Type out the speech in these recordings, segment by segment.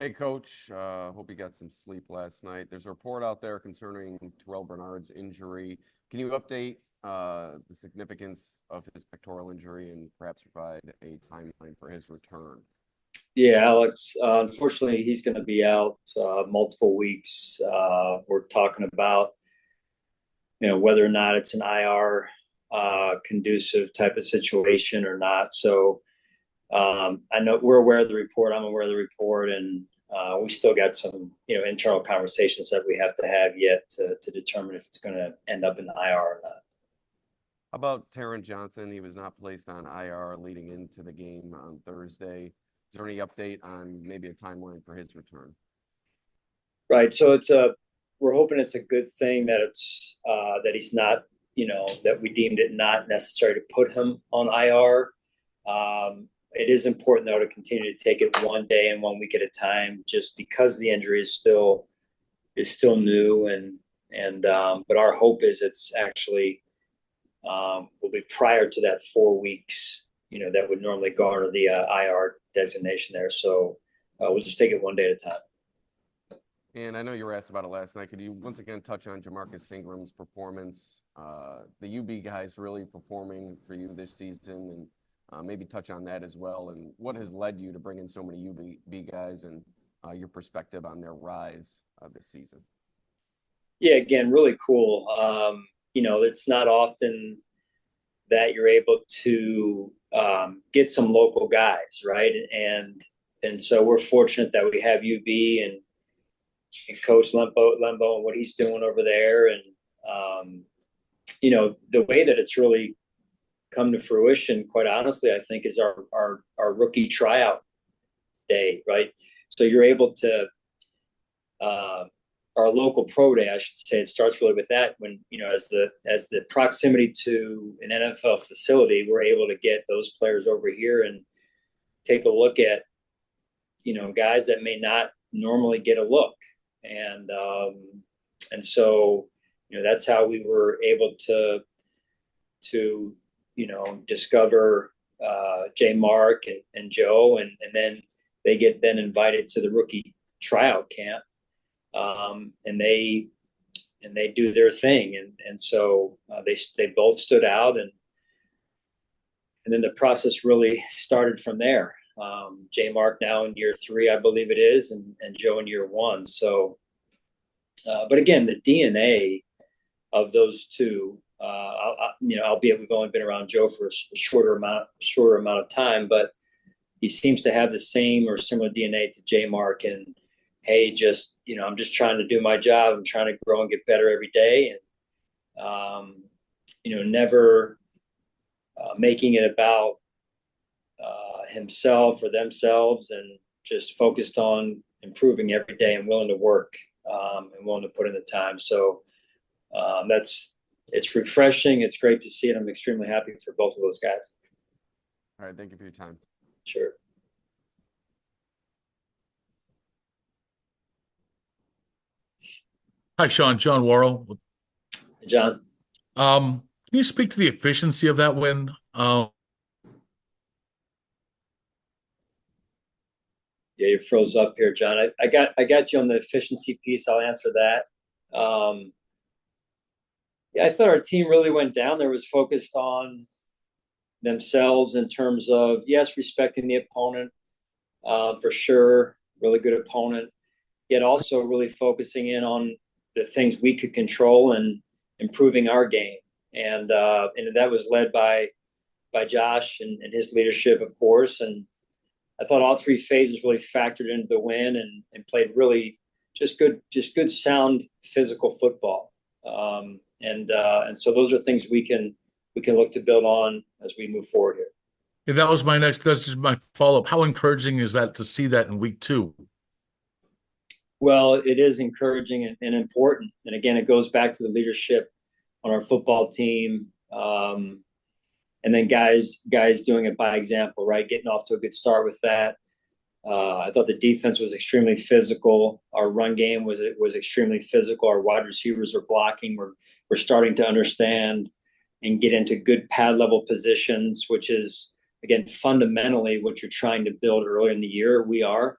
Hey, Coach. Hope you got some sleep last night. There's a report out there concerning Terrel Bernard's injury. Can you update the significance of his pectoral injury and perhaps provide a timeline for his return? Yeah, Alex. Unfortunately, he's going to be out multiple weeks. We're talking about, whether or not it's an IR conducive type of situation or not. So I know we're aware of the report. I'm aware of the report, and we still got some, internal conversations that we have to have yet to determine if it's going to end up in the IR or not. How about Taron Johnson? He was not placed on IR leading into the game on Thursday. Is there any update on maybe a timeline for his return? Right. So we're hoping it's a good thing that it's that he's not, that we deemed it not necessary to put him on IR. It is important though to continue to take it one day and 1 week at a time, just because the injury is still new and but our hope is it's actually will be prior to that 4 weeks, that would normally garner the IR designation there. So we'll just take it one day at a time. And I know you were asked about it last night. Could you once again touch on Jamarcus Ingram's performance? The UB guys really performing for you this season, and maybe touch on that as well. And what has led you to bring in so many UB guys, and your perspective on their rise this season? Yeah, again, really cool. It's not often that you're able to get some local guys, right? And so we're fortunate that we have UB and Coach Lembo and what he's doing over there, and the way that it's really come to fruition. Quite honestly, I think is our rookie tryout day, right? So you're able to uh, our local pro day, I should say, it starts really with that. When as the proximity to an NFL facility, we're able to get those players over here and take a look at guys that may not normally get a look, and so that's how we were able to discover J Mark and Joe, and then they get then invited to the rookie tryout camp, and they do their thing, and so they both stood out, and then the process really started from there. J Mark now in year 3, I believe it is, and Joe in year 1. So, but again, the DNA of those two, albeit we've only been around Joe for a shorter amount of time, but he seems to have the same or similar DNA to J Mark. And hey, I'm just trying to do my job. I'm trying to grow and get better every day, and never making it about himself or themselves, and just focused on improving every day and willing to work, and willing to put in the time. So that's it's refreshing. It's great to see it. I'm extremely happy for both of those guys. All right, thank you for your time. Sure. Hi, Sean. John Worrell. John. Can you speak to the efficiency of that win? Yeah, you froze up here, John. I got you on the efficiency piece. I'll answer that. Yeah, I thought our team really went down there, was focused on themselves in terms of, yes, respecting the opponent, for sure, really good opponent, yet also really focusing in on the things we could control and improving our game. And that was led by Josh and his leadership, of course. And I thought all 3 phases really factored into the win, and played really just good sound physical football. And so those are things we can look to build on as we move forward here. Yeah, that's just my follow-up. How encouraging is that to see that in week 2? Well, it is encouraging and important. And again, it goes back to the leadership on our football team. And then guys doing it by example, right? Getting off to a good start with that. I thought the defense was extremely physical. Our run game was extremely physical. Our wide receivers are blocking. We're starting to understand and get into good pad level positions, which is again fundamentally what you're trying to build early in the year. We are.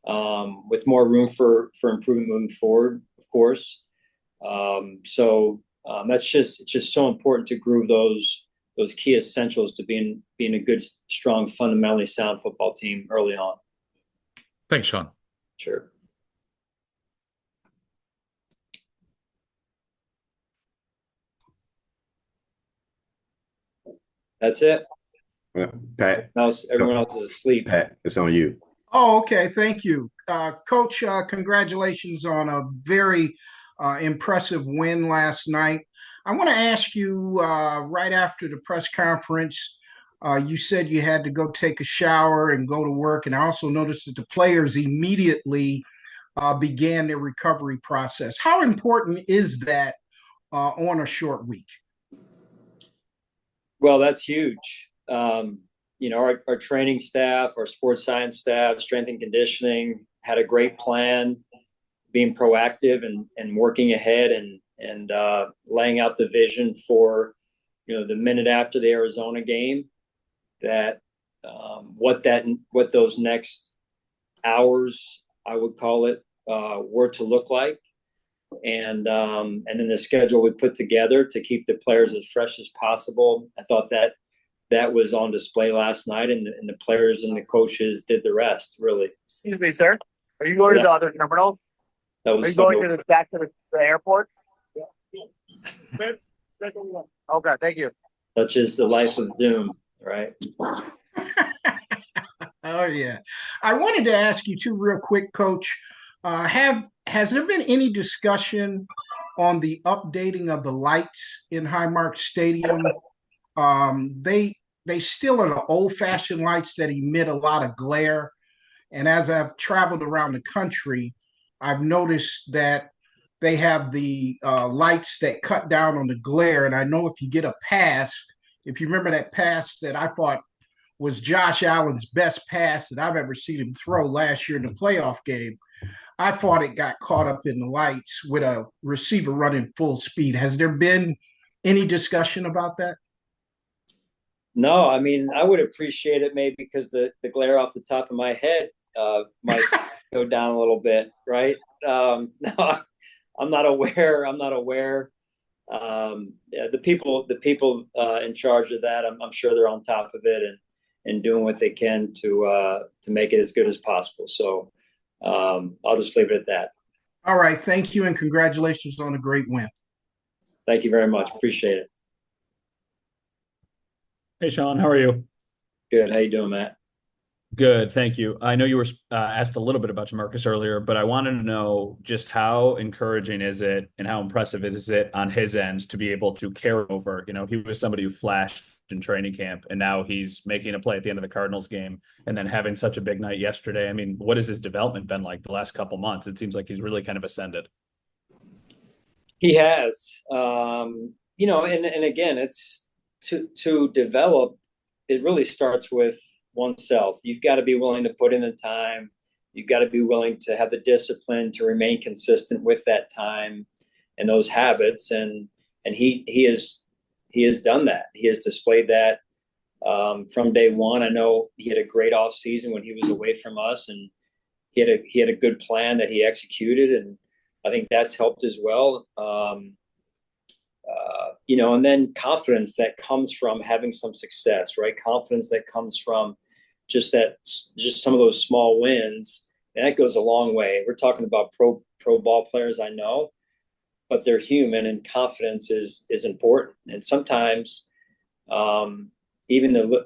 with more room for improvement moving forward, of course. It's just so important to groove those key essentials to being a good, strong, fundamentally sound football team early on. Thanks, Sean. Sure. That's it. Pat, Now everyone else is asleep. Pat, it's on you. Oh, okay. Thank you. Coach, congratulations on a very impressive win last night. I want to ask you right after the press conference, you said you had to go take a shower and go to work. And I also noticed that the players immediately began their recovery process. How important is that on a short week? Well, that's huge. Our training staff, our sports science staff, strength and conditioning had a great plan, being proactive and working ahead and laying out the vision for, the minute after the Arizona game, that what those next hours, I would call it, were to look like. And then the schedule we put together to keep the players as fresh as possible. I thought that was on display last night, and the players and the coaches did the rest, really. Excuse me, sir. Are you going to the other terminal? That was Are you going to back to the airport? Yeah. Okay, thank you. Such is the life of Zoom, right? Oh, yeah. I wanted to ask you two real quick, Coach. Has there been any discussion on the updating of the lights in Highmark Stadium? They still are the old-fashioned lights that emit a lot of glare. And as I've traveled around the country, I've noticed that they have the lights that cut down on the glare. And I know if you get a pass, if you remember that pass that I thought was Josh Allen's best pass that I've ever seen him throw last year in the playoff game, I thought it got caught up in the lights with a receiver running full speed. Has there been any discussion about that? No, I mean, I would appreciate it maybe because the glare off the top of my head might go down a little bit, right? No, I'm not aware. Yeah, the people in charge of that, I'm sure they're on top of it and doing what they can to make it as good as possible. So I'll just leave it at that. All right. Thank you, and congratulations on a great win. Thank you very much. Appreciate it. Hey, Sean, how are you? Good. How you doing, Matt? Good, thank you. I know you were asked a little bit about Jamarcus earlier, but I wanted to know just how encouraging is it and how impressive is it on his end to be able to carry over? He was somebody who flashed in training camp, and now he's making a play at the end of the Cardinals game and then having such a big night yesterday. I mean, what has his development been like the last couple months? It seems like he's really kind of ascended. He has. And again, it's to develop, it really starts with oneself. You've got to be willing to put in the time. You've got to be willing to have the discipline to remain consistent with that time and those habits. And he has done that. He has displayed that from day one. I know he had a great off season when he was away from us, and he had a good plan that he executed, and I think that's helped as well. And then confidence that comes from having some success, right? Confidence that comes from just some of those small wins, and that goes a long way. We're talking about pro ball players, I know, but they're human, and confidence is important. And sometimes, even the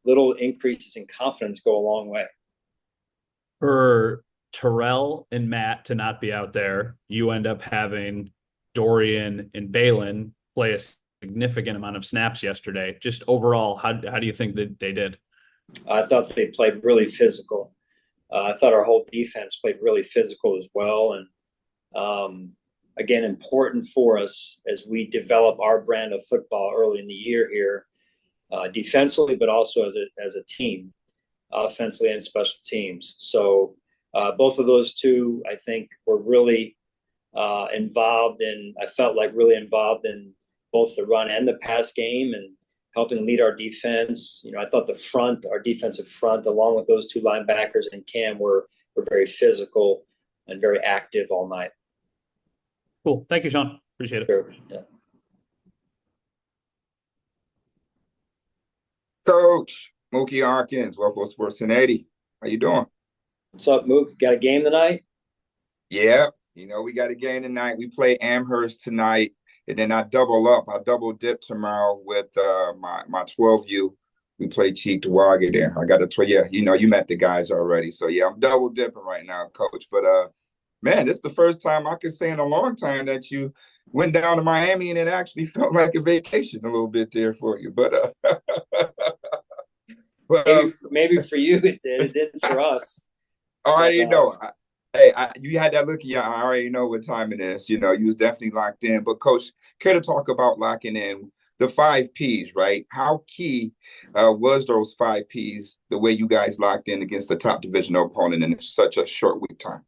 little increases in confidence go a long way. For Terrell and Matt to not be out there, you end up having Dorian and Baylon play a significant amount of snaps yesterday. Just overall, how do you think that they did? I thought they played really physical. I thought our whole defense played really physical as well. And again, important for us as we develop our brand of football early in the year here, defensively, but also as a team, offensively and special teams. So both of those two, I think, were really involved I felt like really involved in both the run and the pass game and helping lead our defense. I thought our defensive front, along with those two linebackers and Cam, were were very physical and very active all night. Cool. Thank you, Sean. Appreciate it. Sure. Yeah. Coach Mookie Harkins, Waffle Sports 1080. How you doing? What's up, Mook? Got a game tonight? Yeah, we got a game tonight. We play Amherst tonight, and then I double up. I double dip tomorrow with my 12U. We play Cheek to Wagga there. I got to tell you, you met the guys already. So, yeah, I'm double dipping right now, Coach. But, man, this is the first time I can say in a long time that you went down to Miami and it actually felt like a vacation a little bit there for you. But, maybe for you it did. It didn't for us. I already know. You had that look in your eye. I already know what time it is. You was definitely locked in. But, Coach, care to talk about locking in the 5 Ps, right? How key was those 5 Ps, the way you guys locked in against the top divisional opponent in such a short week time?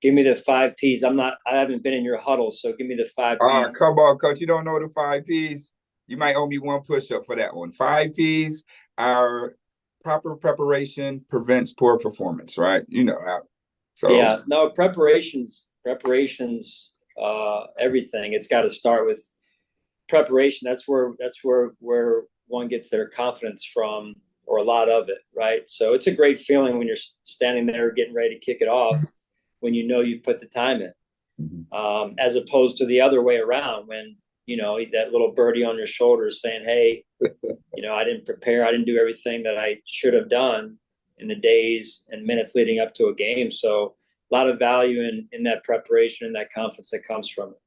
Give me the 5 Ps. I haven't been in your huddle, so give me the 5 Ps. Come on, Coach. You don't know the 5 Ps? You might owe me one push-up for that one. 5 Ps are proper preparation prevents poor performance, right? So yeah, no, preparations, everything. It's got to start with preparation. That's where one gets their confidence from, or a lot of it, right? So it's a great feeling when you're standing there getting ready to kick it off, when you've put the time in, as opposed to the other way around, when that little birdie on your shoulder saying, hey, I didn't prepare, I didn't do everything that I should have done in the days and minutes leading up to a game. So a lot of value in that preparation and that confidence that comes from it.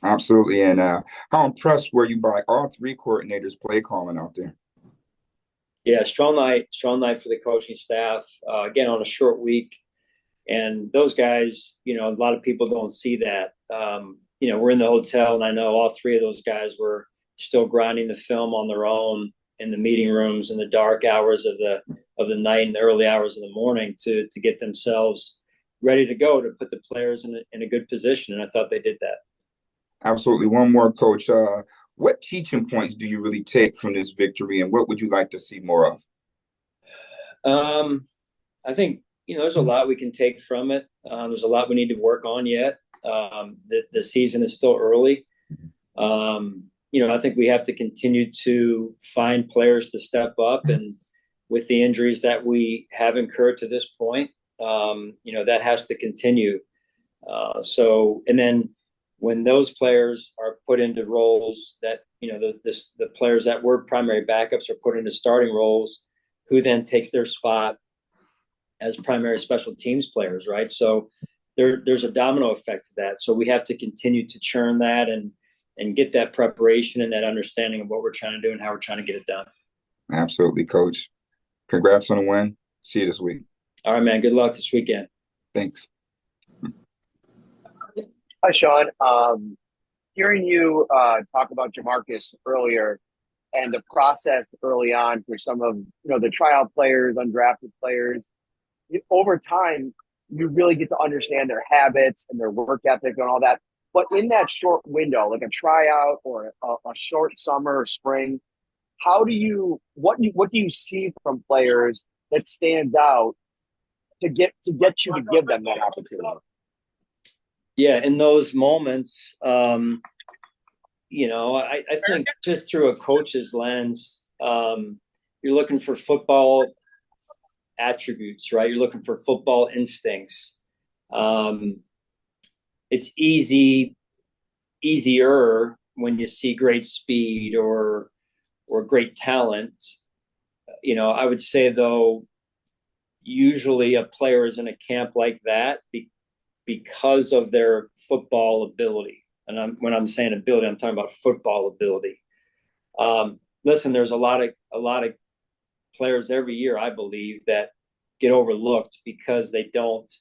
Absolutely. And how impressed were you by all 3 coordinators play calling out there? Yeah, strong night for the coaching staff. Again, on a short week. And those guys, a lot of people don't see that. We're in the hotel, and I know all 3 of those guys were still grinding the film on their own in the meeting rooms in the dark hours of the night and the early hours of the morning to get themselves ready to go, to put the players in a good position. And I thought they did that. Absolutely. One more, Coach. What teaching points do you really take from this victory, and what would you like to see more of? I think, there's a lot we can take from it. There's a lot we need to work on yet. The season is still early. I think we have to continue to find players to step up, and with the injuries that we have incurred to this point, that has to continue. And then when those players are put into roles that, the players that were primary backups are put into starting roles, who then takes their spot as primary special teams players, right? So there's a domino effect to that. So we have to continue to churn that and get that preparation and that understanding of what we're trying to do and how we're trying to get it done. Absolutely, Coach. Congrats on the win. See you this week. All right, man. Good luck this weekend. Thanks. Hi, Sean. Hearing you talk about Jamarcus earlier and the process early on for some of the tryout players, undrafted players, over time, you really get to understand their habits and their work ethic and all that. But in that short window, like a tryout or a short summer or spring, what do you see from players that stands out to get you to give them that opportunity? Yeah, in those moments, I think just through a coach's lens, you're looking for football attributes, right? You're looking for football instincts. It's easier when you see great speed or great talent. I would say, though, usually a player is in a camp like that because of their football ability. And when I'm saying ability, I'm talking about football ability. Listen, there's a lot of players every year, I believe, that get overlooked because they don't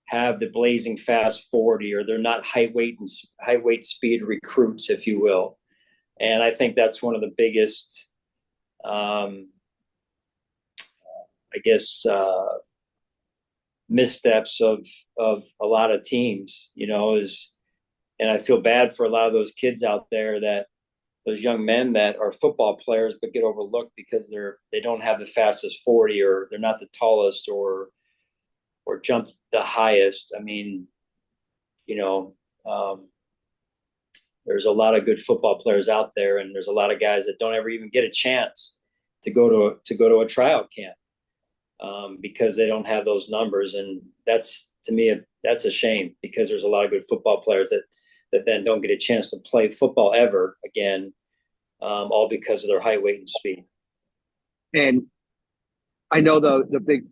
have the blazing fast 40, or they're not high weight speed recruits, if you will. And I think that's one of the biggest, missteps of a lot of teams, and I feel bad for a lot of those kids out there, that those young men that are football players but get overlooked because they don't have the fastest 40, or they're not the tallest, or jump the highest. I mean, you know, there's a lot of good football players out there, and there's a lot of guys that don't ever even get a chance to go to a tryout camp because they don't have those numbers, and that's, to me, that's a shame, because there's a lot of good football players that then don't get a chance to play football ever again, all because of their height, weight, and speed. And I know the big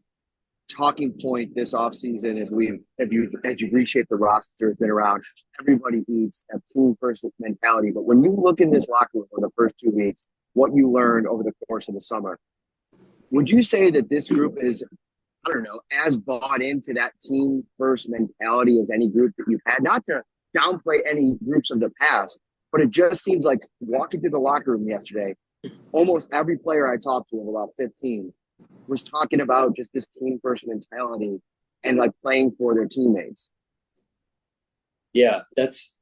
talking point this offseason as you reshape the roster has been around everybody eats a team first mentality. But when you look in this locker room for the first 2 weeks, what you learned over the course of the summer, would you say that this group is, I don't know, as bought into that team first mentality as any group that you've had? Not to downplay any groups of the past, but it just seems like walking through the locker room yesterday, almost every player I talked to, of about 15, was talking about just this team first mentality and like playing for their teammates. Yeah, that's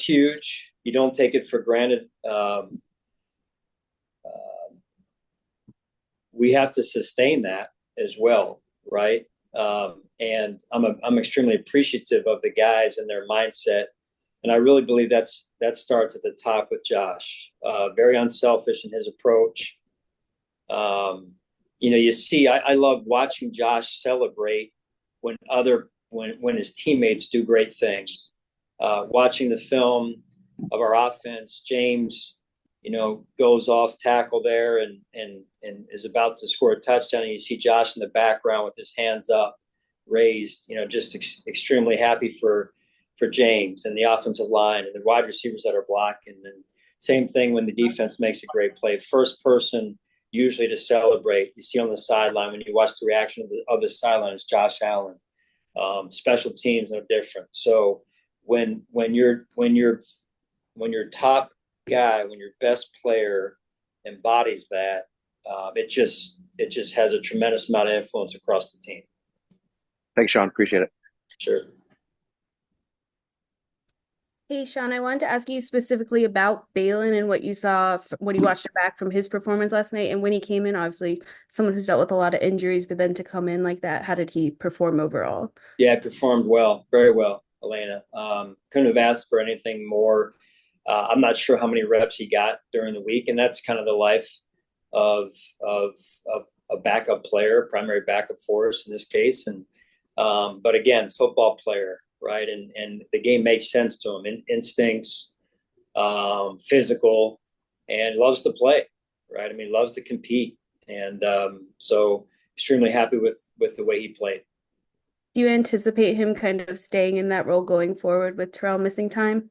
huge. You don't take it for granted. We have to sustain that as well, right? And I'm extremely appreciative of the guys and their mindset, and I really believe that starts at the top with Josh. Very unselfish in his approach. You see, I love watching Josh celebrate when his teammates do great things. Watching the film of our offense, James, goes off tackle there and is about to score a touchdown, and you see Josh in the background with his hands up, raised, just extremely happy for James and the offensive line and the wide receivers that are blocking. And same thing when the defense makes a great play. First person usually to celebrate, you see on the sideline when you watch the reaction of the sideline, is Josh Allen. Special teams are different. So when your top guy, when your best player embodies that, it just has a tremendous amount of influence across the team. Thanks, Sean. Appreciate it. Sure. Hey, Sean, I wanted to ask you specifically about Baylon and what you saw when you watched it back from his performance last night. And when he came in, obviously someone who's dealt with a lot of injuries, but then to come in like that, how did he perform overall? Yeah, he performed well, very well, Elena. Couldn't have asked for anything more. I'm not sure how many reps he got during the week, and that's kind of the life of a backup player, primary backup for us in this case. And but again, football player, right? And the game makes sense to him. Instincts, physical, and loves to play, right? I mean, loves to compete, and so extremely happy with the way he played. Do you anticipate him kind of staying in that role going forward with Terrell missing time?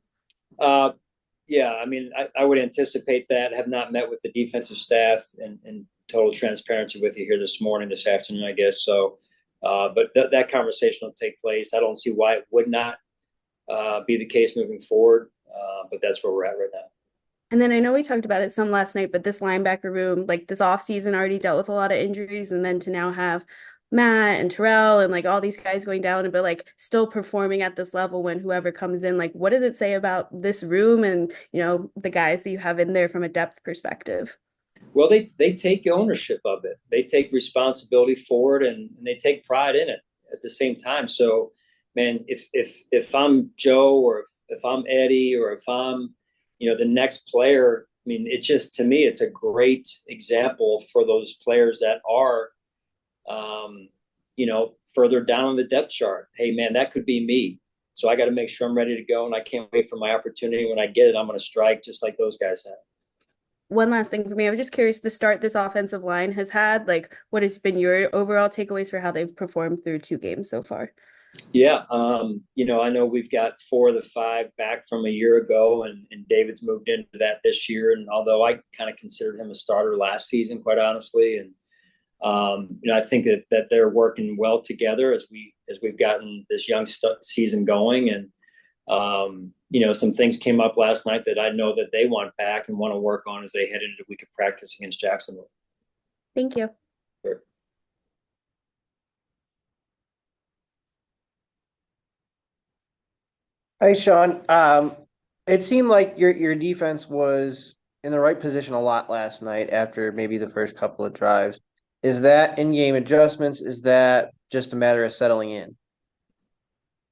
Yeah, I mean, I would anticipate that. I have not met with the defensive staff in total transparency with you here this afternoon, I guess. So, but that conversation will take place. I don't see why it would not be the case moving forward, but that's where we're at right now. And then I know we talked about it some last night, but this linebacker room, like this offseason, already dealt with a lot of injuries, and then to now have Matt and Terrell and like all these guys going down, but like still performing at this level when whoever comes in, like what does it say about this room and the guys that you have in there from a depth perspective? Well, they take ownership of it. They take responsibility for it, and they take pride in it at the same time. So, man, if I'm Joe, or if I'm Eddie, or if I'm the next player, I mean, it just, to me, it's a great example for those players that are further down the depth chart. Hey, man, that could be me. So I got to make sure I'm ready to go, and I can't wait for my opportunity. When I get it, I'm going to strike just like those guys have. One last thing for me, I was just curious, the start this offensive line has had, like what has been your overall takeaways for how they've performed through 2 games so far? Yeah, I know we've got 4 of the 5 back from a year ago, and David's moved into that this year. And although I kind of considered him a starter last season, quite honestly, and I think that they're working well together as we've gotten this young season going. And some things came up last night that I know that they want back and want to work on as they head into the week of practice against Jacksonville. Thank you. Sure. Hey, Sean. It seemed like your defense was in the right position a lot last night after maybe the first couple of drives. Is that in-game adjustments? Is that just a matter of settling in?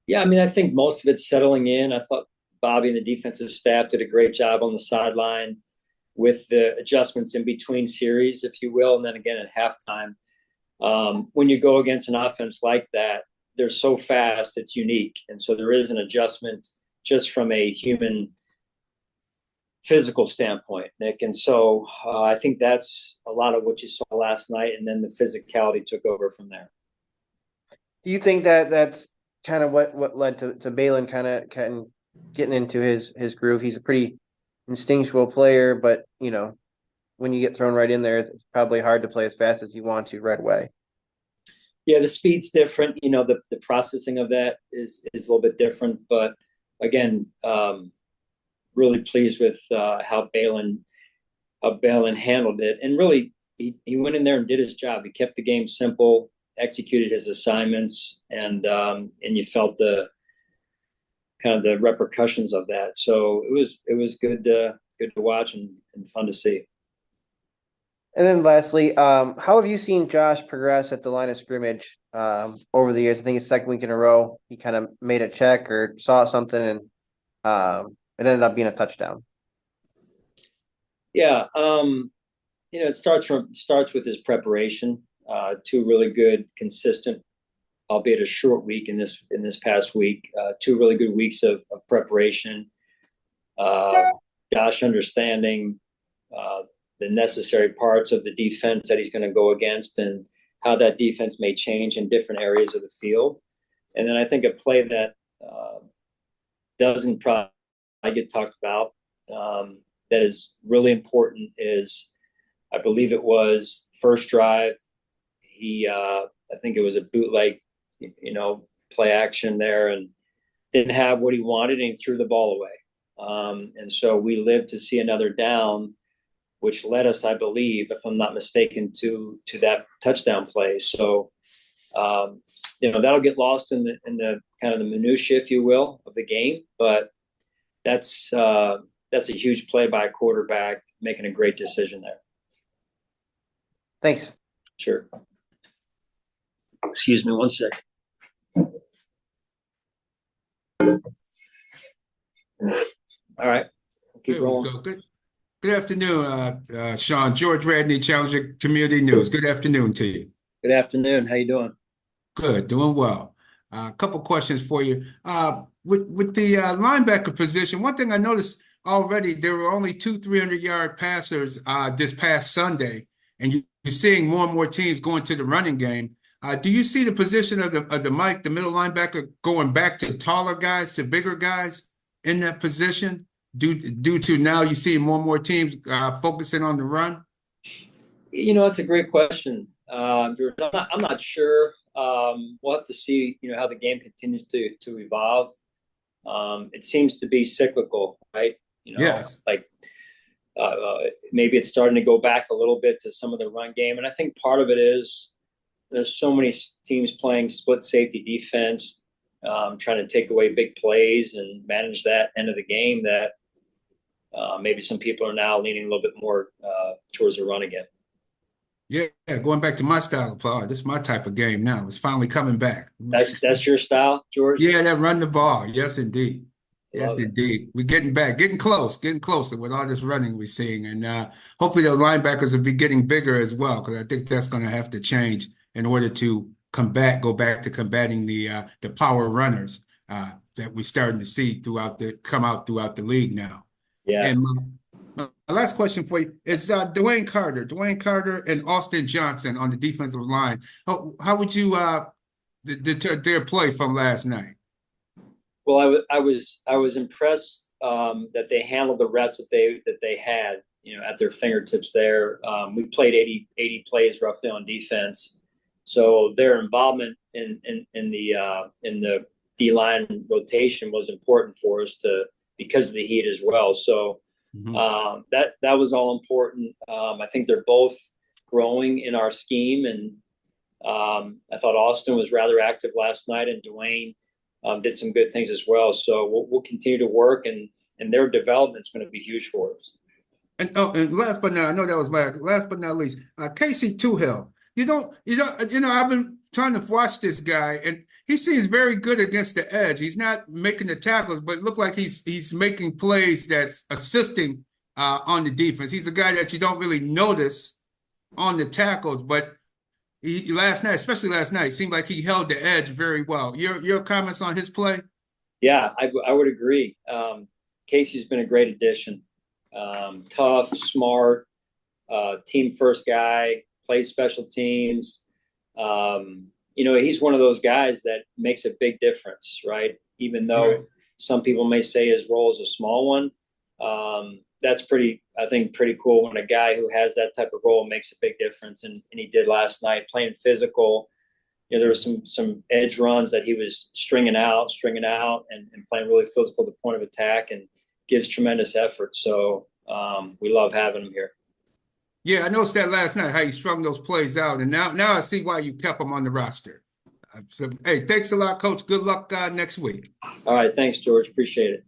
Yeah, I mean, I think most of it's settling in. I thought Bobby and the defensive staff did a great job on the sideline with the adjustments in between series, if you will, and then again at halftime. When you go against an offense like that, they're so fast, it's unique. And so there is an adjustment just from a human physical standpoint, Nick. And so I think that's a lot of what you saw last night. And then the physicality took over from there. Do you think that that's kind of what led to Baylon kind of getting into his groove? He's a pretty instinctual player, but when you get thrown right in there, it's probably hard to play as fast as you want to right away. Yeah, the speed's different. The processing of that is a little bit different. But again, really pleased with how Baylon handled it. And really, he went in there and did his job. He kept the game simple, executed his assignments, and you felt the kind of the repercussions of that. So it was good to watch and fun to see. And then lastly, how have you seen Josh progress at the line of scrimmage over the years? I think it's second week in a row. He kind of made a check or saw something, and it ended up being a touchdown. Yeah, it starts with his preparation. 2 really good, consistent, albeit a short week in this past week. 2 really good weeks of preparation. Josh understanding the necessary parts of the defense that he's going to go against and how that defense may change in different areas of the field. And then I think a play that doesn't probably get talked about that is really important is, I believe it was first drive. I think it was a bootleg, play action there, and didn't have what he wanted, and he threw the ball away. And so we lived to see another down, which led us, I believe, if I'm not mistaken, to that touchdown play. So, that'll get lost in the kind of the minutia, if you will, of the game. But that's a huge play by a quarterback making a great decision there. Thanks. Sure. Excuse me 1 second. All right. Keep rolling. Good afternoon, Sean. George Radney, Challenger Community News. Good afternoon to you. Good afternoon. How you doing? Good, doing well. A couple questions for you. With the linebacker position, one thing I noticed already, there were only 2 300-yard passers this past Sunday, and you're seeing more and more teams going to the running game. Do you see the position of the Mike, the middle linebacker, going back to taller guys, to bigger guys in that position? Due to now you see more and more teams focusing on the run? It's a great question, George. I'm not sure. We'll have to see, how the game continues to evolve. It seems to be cyclical, right? Yes. Like maybe it's starting to go back a little bit to some of the run game, and I think part of it is there's so many teams playing split safety defense, trying to take away big plays and manage that end of the game that. Maybe some people are now leaning a little bit more towards the run again. Yeah, going back to my style of play. This is my type of game now. It's finally coming back. That's your style, George? Yeah, that run the ball. Yes, indeed. Yes, indeed. We're getting back, getting closer with all this running we're seeing. And hopefully the linebackers will be getting bigger as well, because I think that's going to have to change in order to go back to combating the power runners that we're starting to see come out throughout the league now. Yeah. And my last question for you is Dwayne Carter and Austin Johnson on the defensive line. How would you their play from last night? Well, I was impressed that they handled the reps that they had, at their fingertips there. We played 80 plays roughly on defense, so their involvement in the D-line rotation was important for us because of the heat as well. So that was all important. I think they're both growing in our scheme, and I thought Austin was rather active last night, and Dwayne did some good things as well. So we'll continue to work, and their development is going to be huge for us. And last but not least, Casey Toohill. I've been trying to watch this guy, and he seems very good against the edge. He's not making the tackles, but it look like he's making plays that's assisting on the defense. He's a guy that you don't really notice on the tackles, but last night, especially last night, seemed like he held the edge very well. Your comments on his play? Yeah, I would agree. Casey's been a great addition. Tough, smart, team first guy, plays special teams. He's one of those guys that makes a big difference, right? Even though some people may say his role is a small one. That's pretty cool when a guy who has that type of role makes a big difference. And he did last night, playing physical. There was some edge runs that he was stringing out and playing really physical at the point of attack, and gives tremendous effort. So we love having him here. Yeah, I noticed that last night, how you strung those plays out. And now I see why you kept him on the roster. So, hey, thanks a lot, Coach. Good luck next week. All right. Thanks, George. Appreciate it.